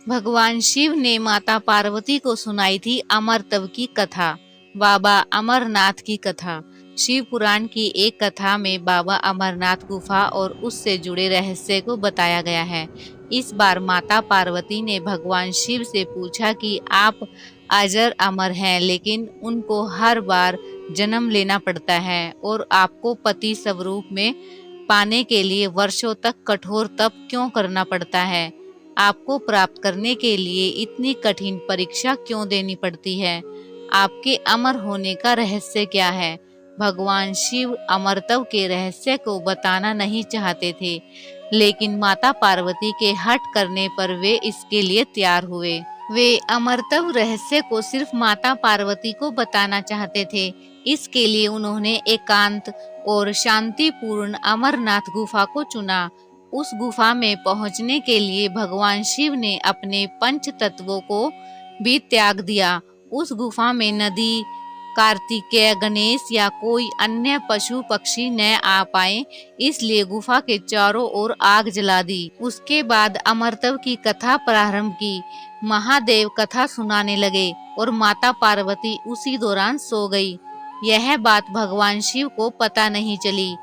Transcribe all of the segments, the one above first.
भगवान शिव ने माता पार्वती को सुनाई थी अमरतव की कथा, बाबा अमरनाथ की कथा। शिव पुराण की एक कथा में बाबा अमरनाथ गुफा और उससे जुड़े रहस्य को बताया गया है। इस बार माता पार्वती ने भगवान शिव से पूछा कि आप अजर अमर हैं, लेकिन उनको हर बार जन्म लेना पड़ता है और आपको पति स्वरूप में पाने के लिए वर्षों तक कठोर तप क्यों करना पड़ता है? आपको प्राप्त करने के लिए इतनी कठिन परीक्षा क्यों देनी पड़ती है? आपके अमर होने का रहस्य क्या है? भगवान शिव अमरत्व के रहस्य को बताना नहीं चाहते थे, लेकिन माता पार्वती के हट करने पर वे इसके लिए तैयार हुए। वे अमरत्व रहस्य को सिर्फ माता पार्वती को बताना चाहते थे। इसके लिए उन्होंने एकांत और शांतिपूर्ण अमरनाथ गुफा को चुना। उस गुफा में पहुंचने के लिए भगवान शिव ने अपने पंच तत्वों को भी त्याग दिया। उस गुफा में नदी, कार्तिकेय, गणेश या कोई अन्य पशु पक्षी न आ पाए, इसलिए गुफा के चारों ओर आग जला दी। उसके बाद अमरत्व की कथा प्रारंभ की। महादेव कथा सुनाने लगे और माता पार्वती उसी दौरान सो गई। यह बात भगवान शिव को पता नहीं चली।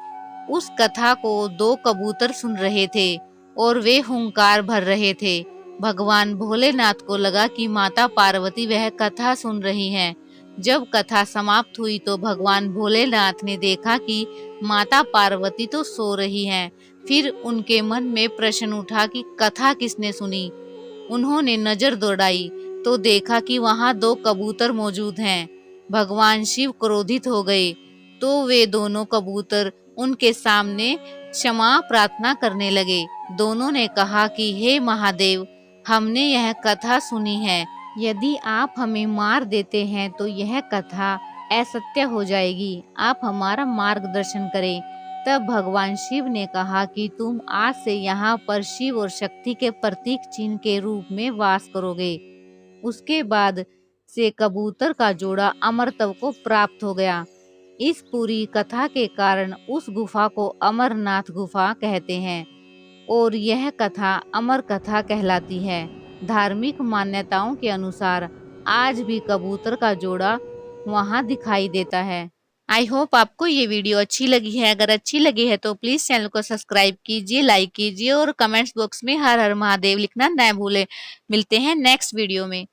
उस कथा को दो कबूतर सुन रहे थे और वे हुंकार भर रहे थे। भगवान भोलेनाथ को लगा कि माता पार्वती वह कथा सुन रही हैं। जब कथा समाप्त हुई तो भगवान भोलेनाथ ने देखा कि माता पार्वती तो सो रही हैं। फिर उनके मन में प्रश्न उठा कि कथा किसने सुनी। उन्होंने नजर दौड़ाई तो देखा कि वहां दो कबूतर मौजूद हैं। भगवान शिव क्रोधित हो गए तो वे दोनों कबूतर उनके सामने क्षमा प्रार्थना करने लगे। दोनों ने कहा कि हे महादेव, हमने यह कथा सुनी है। यदि आप हमें मार देते हैं तो यह कथा असत्य हो जाएगी। आप हमारा मार्गदर्शन करें। तब भगवान शिव ने कहा कि तुम आज से यहाँ पर शिव और शक्ति के प्रतीक चिन्ह के रूप में वास करोगे। उसके बाद से कबूतर का जोड़ा अमरत्व को प्राप्त हो गया। इस पूरी कथा के कारण उस गुफा को अमरनाथ गुफा कहते हैं और यह कथा अमर कथा कहलाती है। धार्मिक मान्यताओं के अनुसार आज भी कबूतर का जोड़ा वहां दिखाई देता है। आई होप आपको ये वीडियो अच्छी लगी है। अगर अच्छी लगी है तो प्लीज चैनल को सब्सक्राइब कीजिए, लाइक कीजिए और कमेंट्स बॉक्स में हर हर महादेव लिखना न भूलें। मिलते हैं नेक्स्ट वीडियो में।